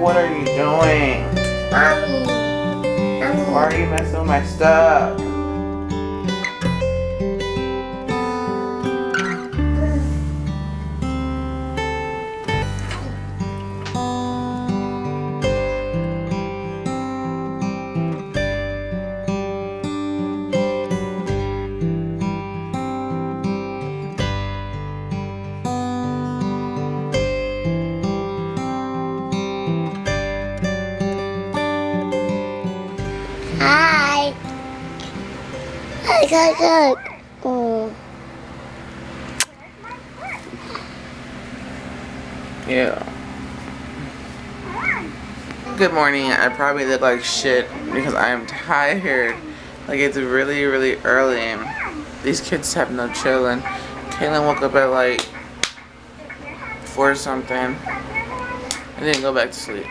what are you doing? Mommy. Why are you messing with my stuff? Hi. Look. Oh. Yeah. Good morning. I probably look like shit because I am tired. Like, it's really, really early and these kids have no chilling. Kaylin woke up at like 4 something and didn't go back to sleep.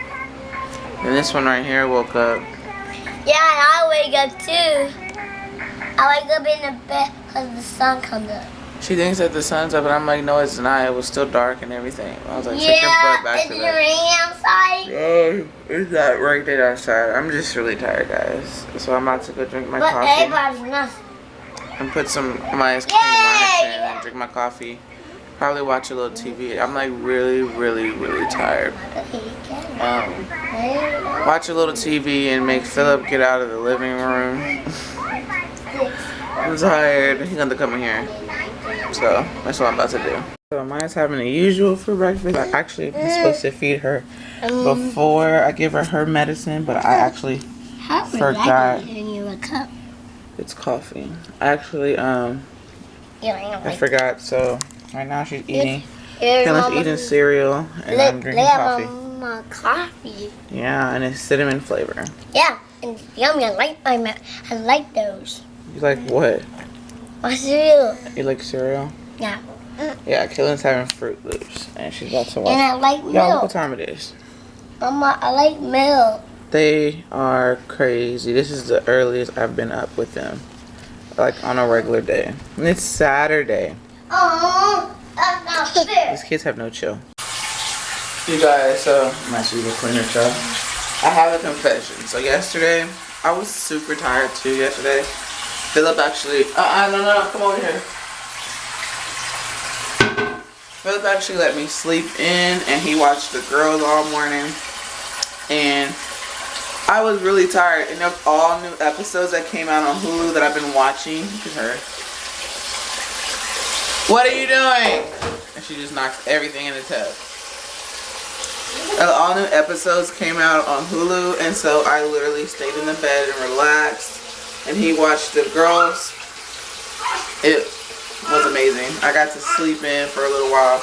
And this one right here woke up. Yeah, I wake up too. I wake up in the bed because the sun comes up. She thinks that the sun's up, and I'm like, no, it's not. It was still dark and everything. I was like, take your butt back to it's bed. raining outside. No, it's not right there outside. I'm just really tired, guys. So I'm about to go drink my But coffee everybody's not. and put some my ice cream on it and drink my coffee. Probably watch a little TV. I'm like really, really, really tired. Watch a little TV and make Philip get out of the living room. I'm tired. He's gonna come in here. So that's what I'm about to do. So Maya's having the usual for breakfast. I actually was supposed to feed her before I give her her medicine, but I actually forgot. It's coffee. I actually I forgot. So right now she's eating. Kaylin's eating cereal and I'm drinking coffee. Coffee. Yeah, and it's cinnamon flavor. Yeah, and it's yummy. I like those. You like what? My cereal. You like cereal? Yeah. Yeah, Kaylin's having Fruit Loops and she's about to watch. And I like milk. Y'all, look what time it is. Mama, I like milk. They are crazy. This is the earliest I've been up with them. Like on a regular day. And it's Saturday. Oh, that's not fair. These kids have no chill. You guys, so I'm actually the cleaner child. I have a confession. So yesterday, I was super tired too yesterday. Philip actually, no, come over here. Philip actually let me sleep in and he watched the girls all morning. And I was really tired. And there's all new episodes that came out on Hulu that I've been watching. Look at her. What are you doing? And she just knocks everything in the tub. All new episodes came out on Hulu, and so I literally stayed in the bed and relaxed. And he watched the girls. It was amazing. I got to sleep in for a little while.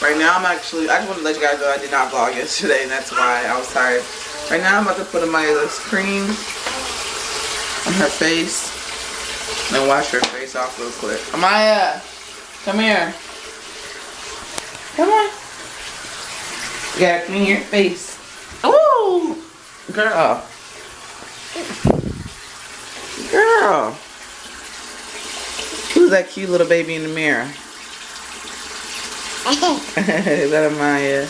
Right now I just want to let you guys know I did not vlog yesterday, and that's why I was tired. Right now I'm about to put Amaya's cream on her face and wash her face off real quick. Amaya, come here. Come on. You gotta clean your face. Ooh, girl. Girl. Who's that cute little baby in the mirror? Is that Amaya?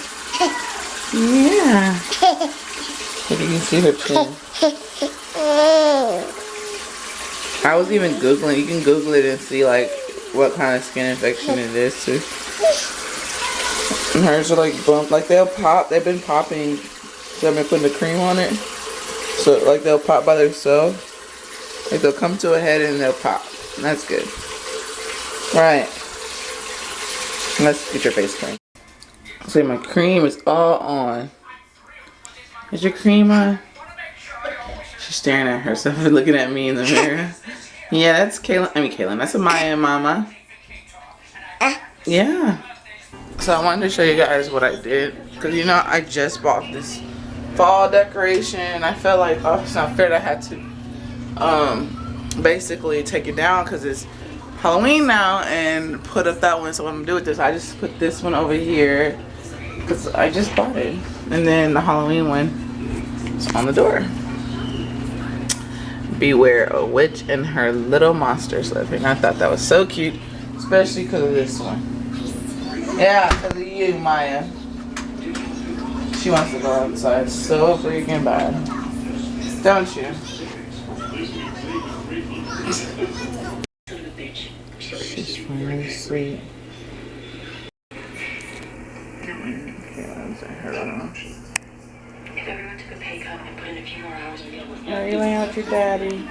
Yeah. You can see her chin. I was even Googling. You can Google it and see like what kind of skin infection it is too. And hers are like bumped. Like they'll pop. They've been popping. So I've been putting the cream on it. So like they'll pop by themselves. Like they'll come to a head and they'll pop. And that's good. Right. Let's get your face cream. See, my cream is all on. Is your cream on? She's staring at herself and looking at me in the mirror. Yeah, that's Kaylin. Kaylin. That's Amaya and Mama. Yeah. So I wanted to show you guys what I did. Because, you know, I just bought this fall decoration. I felt like, oh, it's not fair that I had to basically take it down because it's Halloween now and put up that one. So what I'm going to do with this, I just put this one over here because I just bought it. And then the Halloween one is on the door. Beware a witch and her little monsters living. I thought that was so cute, especially because of this one. Yeah, because of you, Maya. She wants to go outside so freaking bad. Don't you? She's finally asleep. If everyone took a pay cut and put in a few more hours, are you laying with your daddy?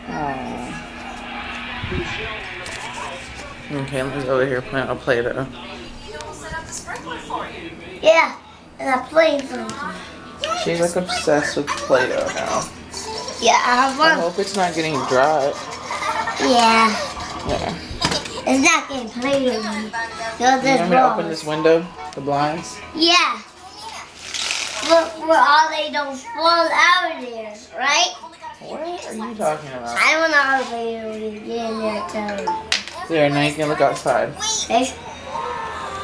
Aww. Okay, let's go over here playing a Play-Doh. Yeah, and I played something. She's like obsessed with Play-Doh now. Yeah, I have I one. hope it's not getting dry. Yeah. Yeah. It's not getting played with me. You want me to open this window? The blinds? Yeah. Look where all they don't fall out of there, right? What are you talking about? I don't know how to play it when you get in there too. There, now you can look outside. Okay.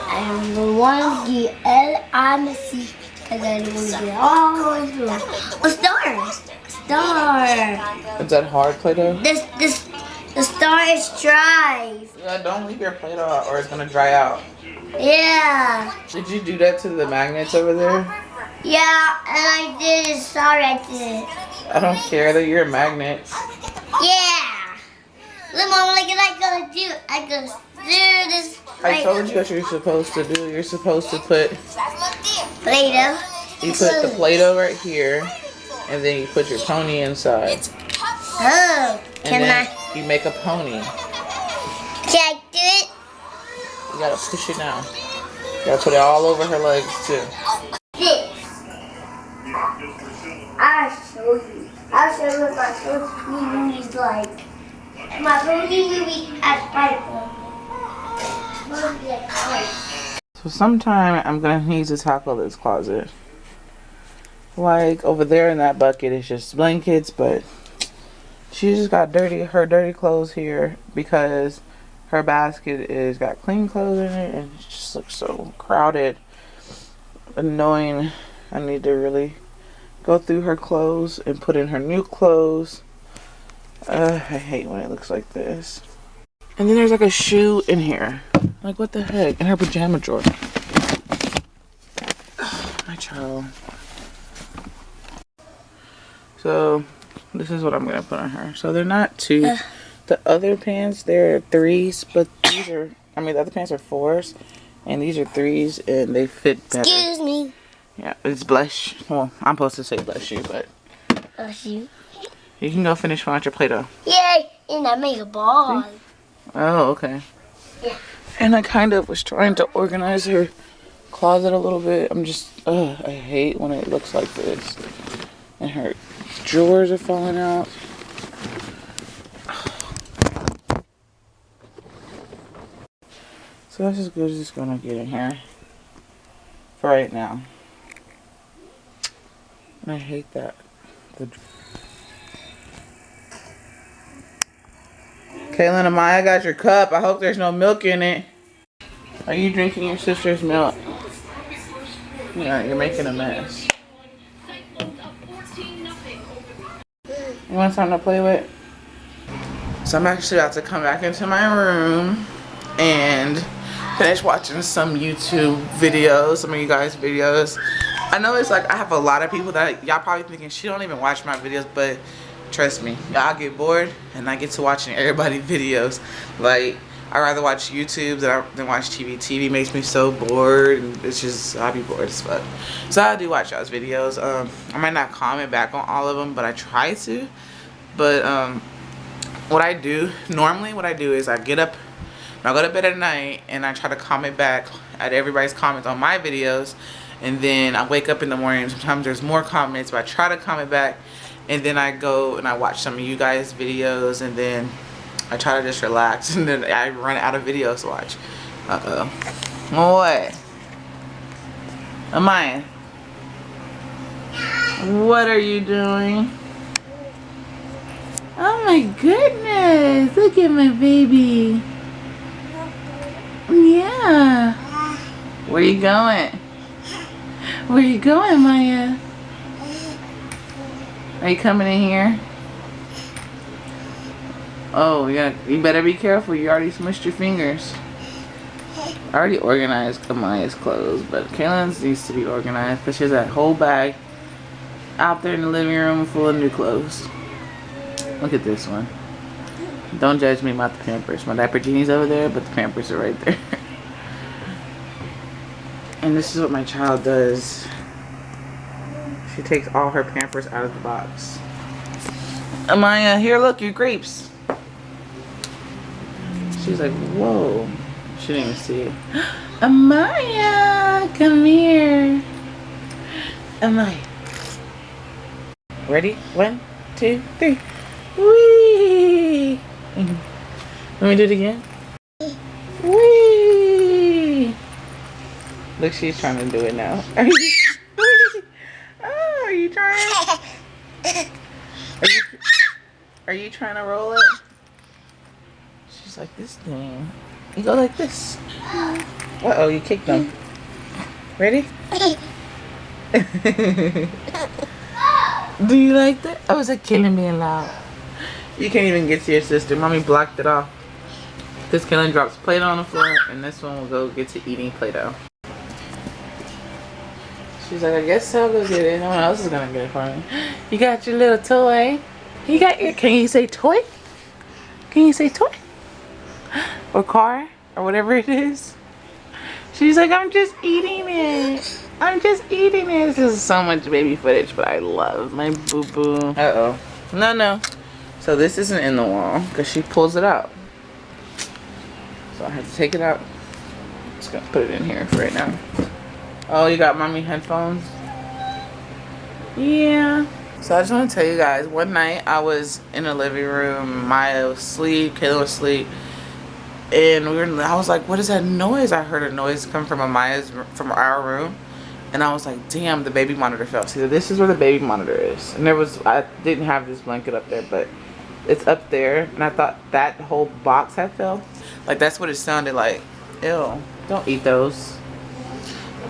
I am one get LMC because I don't want to get all the way through. A star. Star. Is that hard Play-Doh? The star is dry. Yeah, don't leave your Play-Doh out or it's gonna dry out. Yeah. Did you do that to the magnets over there? Yeah, and I did it. Sorry, I did it. I don't care that you're magnets. Yeah. Look, Mom, what am I gonna do? I'm gonna do this. I told you what you're supposed to do. You're supposed to put Play-Doh. You put the Play-Doh right here, and then you put your pony inside. Oh, And then you make a pony. Can I do it? You gotta push it down. You gotta put it all over her legs too. This. I'll show you. I'll show you what my pony movie's like. My pony movie at Spider-Man. So sometime I'm gonna need to tackle this closet. Like over there in that bucket is just blankets, but she just got her dirty clothes here because her basket is got clean clothes in it and it just looks so crowded. Annoying. I need to really go through her clothes and put in her new clothes. I hate when it looks like this. And then there's like a shoe in here. Like what the heck? In her pajama drawer. My child. So this is what I'm gonna put on her. So they're not 2. The other pants, they're 3s, but these are, I mean the other pants are 4s. And these are 3s and they fit better. Excuse me. Yeah, it's blush. Well, I'm supposed to say blush you, but Bless you. you can go finish filling out your Play-Doh. Yay! And I make a ball. See? Oh, okay. Yeah. And I kind of was trying to organize her closet a little bit. I'm just, I hate when it looks like this. And her drawers are falling out. So that's as good as it's gonna get in here for right now. And I hate that. Kaylin and Maya got your cup. I hope there's no milk in it. Are you drinking your sister's milk? Yeah, you're making a mess. You want something to play with? So I'm actually about to come back into my room and finish watching some YouTube videos, some of you guys' videos. I know it's like I have a lot of people that y'all probably thinking she don't even watch my videos, but trust me, y'all get bored and I get to watching everybody's videos. Like I rather watch YouTube than watch TV. TV makes me so bored and it's just, I'll be bored as fuck. So I do watch y'all's videos. I might not comment back on all of them, but I try to. But what I do is I get up, I go to bed at night and I try to comment back at everybody's comments on my videos, and then I wake up in the morning. Sometimes there's more comments, but I try to comment back, and then I go and I watch some of you guys' videos, and then I try to just relax, and then I run out of videos to watch. Uh-oh. What? Amaya? What are you doing? Oh my goodness, look at my baby. Yeah. Where you going? Where you going, Maya? Are you coming in here? Oh, yeah. You better be careful. You already smushed your fingers. I already organized Amaya's clothes, but Kaylyn's needs to be organized because she has that whole bag out there in the living room full of new clothes. Look at this one. Don't judge me about the Pampers. My diaper genie's over there, but the Pampers are right there. And this is what my child does. She takes all her Pampers out of the box. Amaya, here, look, your grapes. She's like, whoa. She didn't even see it. Amaya, come here. Amaya. Ready? 1, 2, 3. Whee! Let me do it again. Whee! Look, she's trying to do it now. Oh, are you trying? Are you trying to roll it? She's like, this thing. You go like this. Uh-oh, you kicked them. Ready? Do you like that? I was like, Kaylyn being loud. You can't even get to your sister. Mommy blocked it off. This Kaylyn drops Play-Doh on the floor, and this one will go get to eating Play-Doh. She's like, I guess I'll go get it. No one else is gonna get it for me. You got your little toy. You got your, can you say toy? Can you say toy? Or car? Or whatever it is. She's like, I'm just eating it. I'm just eating it. This is so much baby footage, but I love my boo-boo. Uh-oh. No, no. So this isn't in the wall because she pulls it out. So I have to take it out. I'm just gonna put it in here for right now. Oh, you got mommy headphones? Yeah. So I just want to tell you guys, one night I was in the living room. Maya was asleep, Kaylyn was asleep. And I was like, what is that noise? I heard a noise come from from our room. And I was like, damn, the baby monitor fell. See, this is where the baby monitor is. And I didn't have this blanket up there, but it's up there. And I thought that whole box had fell. Like, that's what it sounded like. Ew, don't eat those.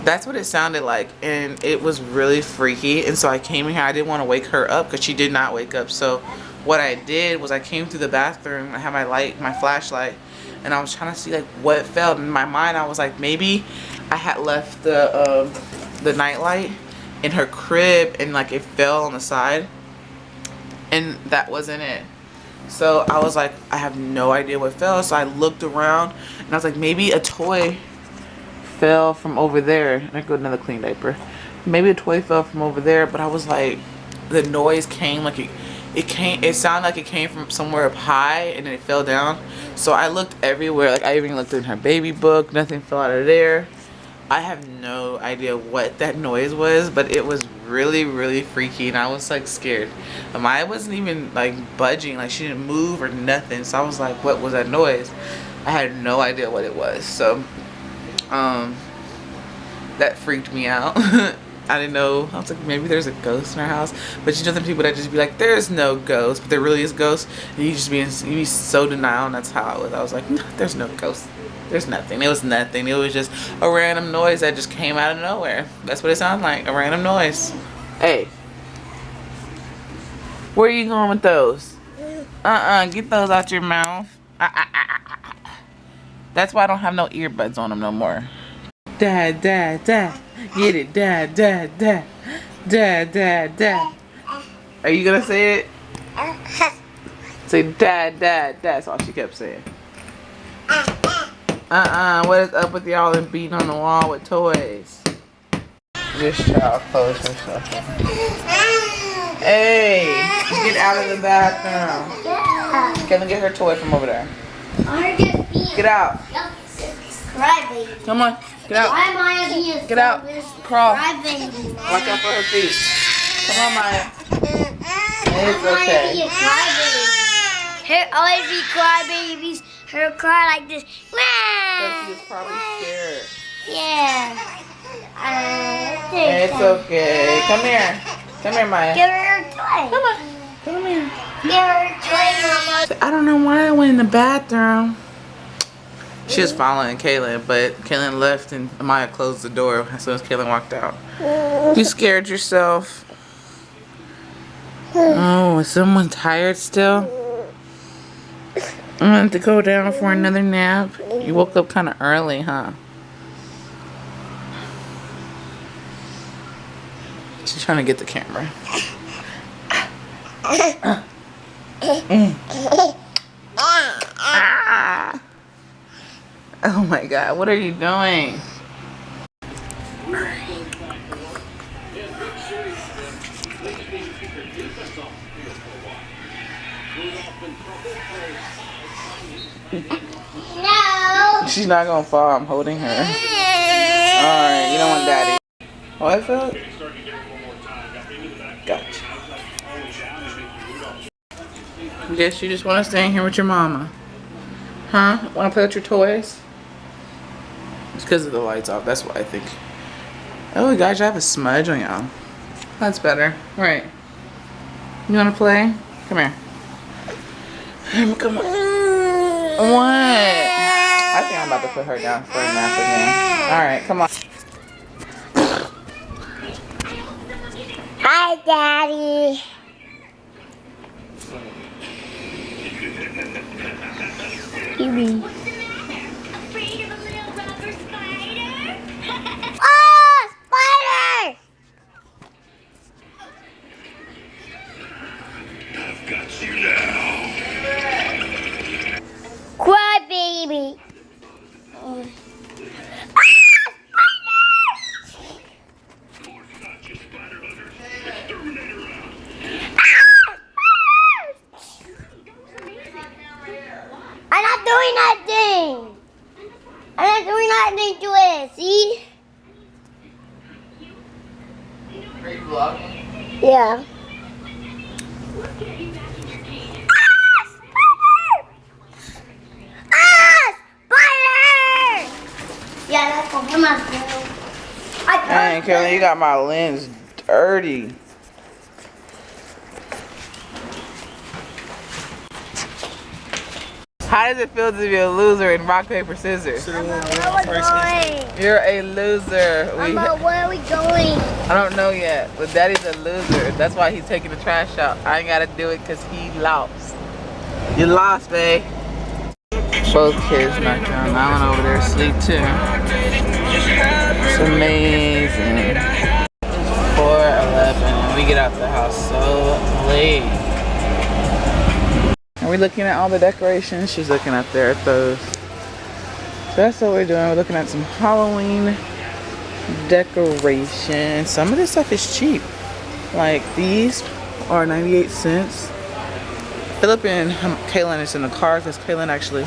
That's what it sounded like. And it was really freaky. And so I came in here. I didn't want to wake her up because she did not wake up. So what I did was I came through the bathroom. I had my flashlight. And I was trying to see like what fell. In my mind, I was like, maybe I had left the nightlight in her crib and like it fell on the side. And that wasn't it. So I was like, I have no idea what fell. So I looked around and I was like, maybe a toy fell from over there. I go another clean diaper. Maybe a toy fell from over there. But I was like, the noise came like it sounded like it came from somewhere up high and then it fell down. So I looked everywhere. Like I even looked in her baby book. Nothing fell out of there. I have no idea what that noise was, but it was really, really freaky, and I was like scared. Maya wasn't even like budging, like she didn't move or nothing. So I was like, what was that noise? I had no idea what it was. So that freaked me out. I didn't know. I was like, maybe there's a ghost in our house. But you know, the people that just be like, there's no ghost, but there really is ghosts. And you just you be so denial, and that's how I was. I was like, no, there's no ghost. There's nothing. It was nothing. It was just a random noise that just came out of nowhere. That's what it sounded like. A random noise. Hey. Where are you going with those? Get those out your mouth. That's why I don't have no earbuds on them no more. Dad, dad, dad. Get it, dad, dad, dad. Dad, dad, dad. Are you gonna say it? Say dad, dad, that's all she kept saying. What is up with y'all and beating on the wall with toys? This child closed herself in. Hey, get out of the bathroom. Can I get her toy from over there? Get out. Come on, get out. Get out. Crawl. Watch out for her feet. Come on, Maya. It's okay. Her always be crybabies. Her cry like this. Because she was probably scared. Yeah. It's okay. Come here. Come here, Maya. Give her her toy. Come on. Come here. Give her her toy, Mama. I don't know why I went in the bathroom. She was following Kaylyn, but Kaylyn left and Maya closed the door as soon as Kaylyn walked out. You scared yourself? Oh, is someone tired still? I want to go down for another nap. You woke up kind of early, huh? She's trying to get the camera. Oh my God, what are you doing? No. She's not gonna fall, I'm holding her. Alright, you don't want daddy. What, Philip? Gotcha. Guess you just want to stay in here with your mama. Huh? Want to play with your toys? It's because of the lights off, that's why I think. Oh gosh, I have a smudge on y'all. That's better. Right. You want to play? Come here. Come on. What? I think I'm about to put her down for a nap again. Alright, come on. Hi, Daddy. Baby. Oh, spider! I've got you now. Cry, baby. I'm not doing nothing. I'm not doing nothing to it. See? Are you vlogging? Yeah. Spider! Yeah, that's what I'm gonna do. Dang, Cailyn, you got my lens dirty. How does it feel to be a loser in rock, paper, scissors? Where are we going? You're a loser. Where are we going? I don't know yet, but Daddy's a loser. That's why he's taking the trash out. I ain't gotta do it because he lost. You lost, babe. Both kids knocked down. I went over there asleep too. It's amazing. 4:11 and we get out the house so late. Are we looking at all the decorations? She's looking up there at those. So that's what we're doing. We're looking at some Halloween decorations. Some of this stuff is cheap. Like these are 98 cents. Philip and Cailyn is in the car because Cailyn actually,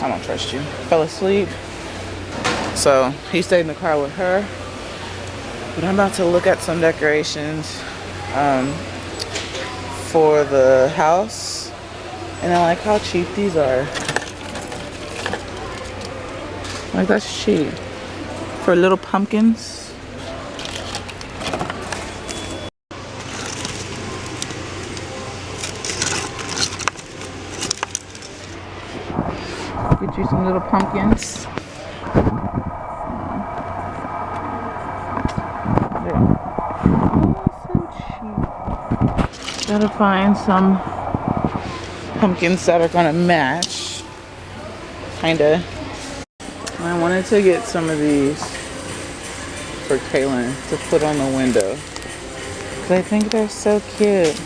I don't trust you, fell asleep. So he stayed in the car with her. But I'm about to look at some decorations for the house. And I like how cheap these are. Like that's cheap. For little pumpkins. Get you some little pumpkins. So cheap. Gotta find some pumpkins that are gonna match. Kinda. I wanted to get some of these for Cailyn to put on the window. Cause I think they're so cute.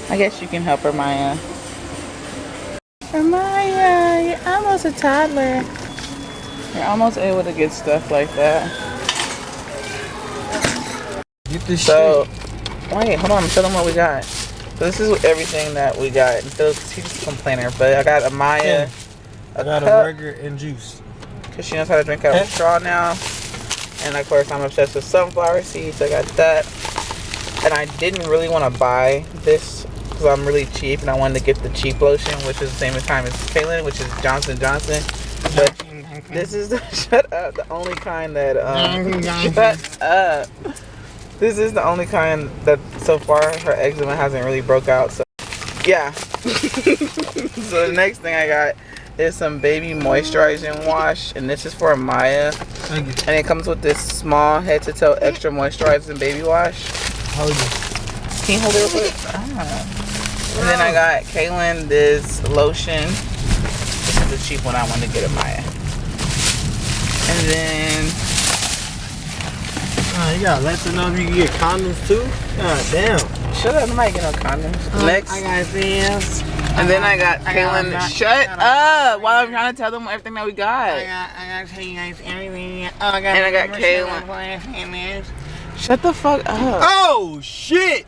I guess you can help her, Maya. Maya, you're almost a toddler. You're almost able to get stuff like that. Get this So, wait, hold on, show them what we got. So this is everything that we got. She's a complainer, but I got a Maya, I got cup, a burger and juice. Cause she knows how to drink out of a straw now. And of course I'm obsessed with sunflower seeds. I got that. And I didn't really want to buy this because I'm really cheap and I wanted to get the cheap lotion, which is the same time as Cailyn, which is Johnson & Johnson. But this is the, shut up, the only kind that, shut up. This is the only kind that so far her eczema hasn't really broke out. So yeah. So the next thing I got is some baby moisturizing wash, and this is for Maya. Thank you. And it comes with this small head to toe extra moisturizing baby wash. Hold it. Can you hold it real quick? And then I got Kaylin this lotion. This is the cheap one I want to get at Maya. And then you gotta let them know if you can get condoms too. God damn. shut up, nobody get no condoms. Next. I got this. And then I got Kaylin. Shut up! While I'm trying to tell them everything that we got. I gotta tell you guys everything. And I got Kaylin. Shut the fuck up. Oh shit!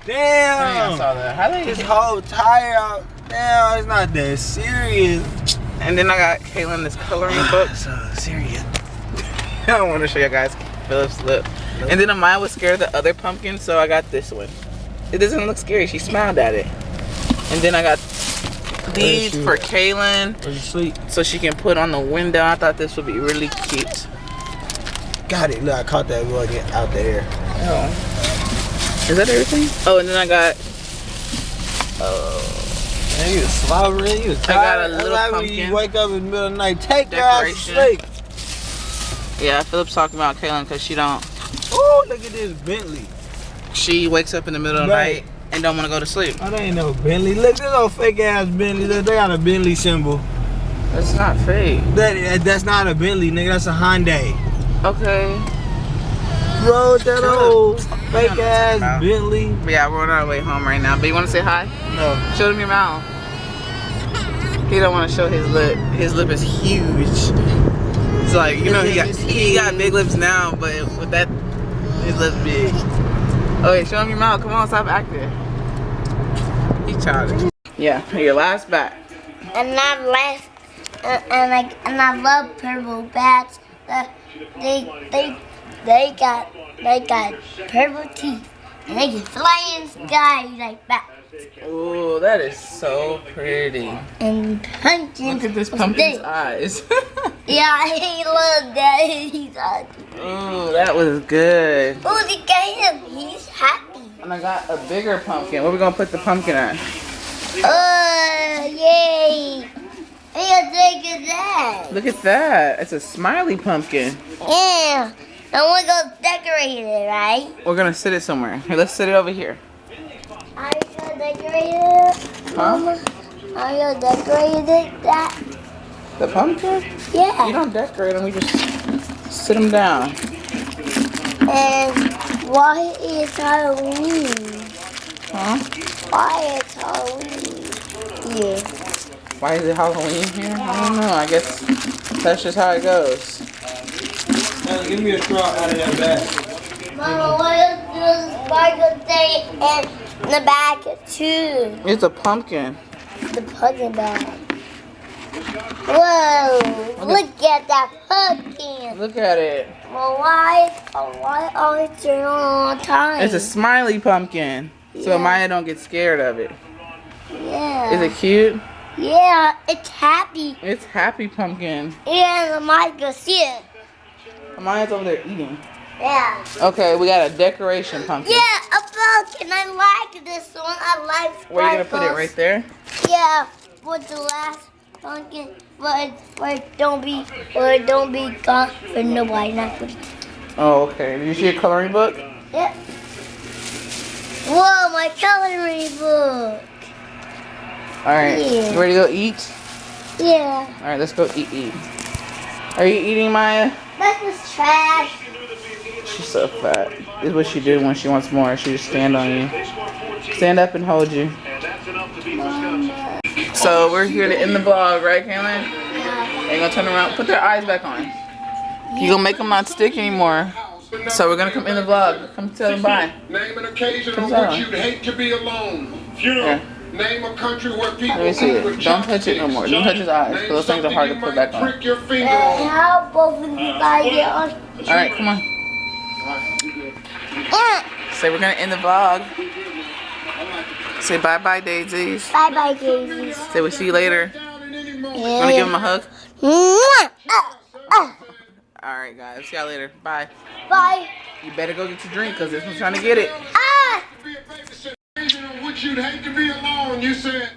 Damn! I saw that. How they this whole tire out. Damn, it's not that serious. And then I got Kaylin this coloring book. So serious. I don't want to show you guys Philip's lip. And then Amaya was scared of the other pumpkin, so I got this one. It doesn't look scary. She smiled at it. And then I got these for Kaylin, so she can put on the window. I thought this would be really cute. Got it. Look, I caught that bug out there. Oh. Is that everything? Oh, and then I got. Man, you was slobbering. You was tired. I got a little like pumpkin. When you wake up in the middle of the night, take Decoration. your ass to sleep. Yeah, Philip's talking about Kaylin because she don't. Oh, look at this Bentley. She wakes up in the middle of the night and don't want to go to sleep. Oh, that ain't no Bentley. Look, this old fake ass Bentley. They got a Bentley symbol. That's not fake. That's not a Bentley, nigga. That's a Hyundai. Okay. Bro, that old fake ass Bentley. But yeah, we're on our way home right now. But you want to say hi? No. Show them your mouth. He don't want to show his lip. His lip is huge. It's like, you know, he got big lips now, but with that, his lips big. Okay, show him your mouth. Come on, stop acting. He's childish. Yeah, your last bat. And I love purple bats. They got purple teeth, and they can fly in the sky like bats. Ooh, that is so pretty. And pumpkins. Look at this pumpkin's eyes. Yeah, he loves that. He's ugly. Ooh, that was good. Oh, look at him. He's happy. And I got a bigger pumpkin. Where we gonna put the pumpkin at? Yay. Hey, look at that. Look at that. It's a smiley pumpkin. Yeah. And we're going to decorate it, right? We're gonna sit it somewhere. Here, let's sit it over here. Are you going to decorate it, Mama? Are you going to decorate it, that? The pumpkin? Yeah. You don't decorate them, we just sit them down. And why is Halloween? Huh? Why is Halloween here? Why is it Halloween here? I don't know. I guess that's just how it goes. Now, give me a straw out of that bag. Mama, what is this sparkle thing in the bag too? It's a pumpkin. The pumpkin bag. Whoa! Look at that pumpkin. Look at it. Well, why always turn on all the time? It's a smiley pumpkin. So Yeah. Maya don't get scared of it. Yeah. Is it cute? Yeah, it's happy. It's happy pumpkin. Yeah, I might go see it. Maya's over there eating. Yeah. Okay, we got a decoration pumpkin. Yeah, a pumpkin. I like this one. I like sparkles. Where are you gonna put it? Right there? Yeah, with the last pumpkin, where it don't be gone for nobody not put it. Oh, okay. Did you see a coloring book? Yeah. Whoa, my coloring book. All right. Yeah. You ready to go eat? Yeah. All right, let's go eat. Are you eating, Maya? That's just trash. She's so fat. This is what she do when she wants more. She just stand on you. Stand up and hold you. So we're here to end the vlog, right, Kaylin? Yeah. Are you gonna turn around? Put their eyes back on. You gonna make them not stick anymore. So we're gonna come in the vlog. Come tell them bye. Name an occasion Come on on. which you'd hate to be alone. Funeral. Here. Name a country where people Let me see eat it. with Don't touch it no more. Don't touch his eyes. Name Those things are hard to something put back you on. might prick your finger And on. how both of you guys get on? All right, come on. Say we're gonna end the vlog. Say bye-bye, daisies. Bye bye, daisies. Say we'll see you later. Wanna give him a hug? All right, guys. See y'all later. Bye. Bye. You better go get your drink because this one's trying to get it. Ah! Be a babysitter. Occasion on which you'd hate to be alone. You said.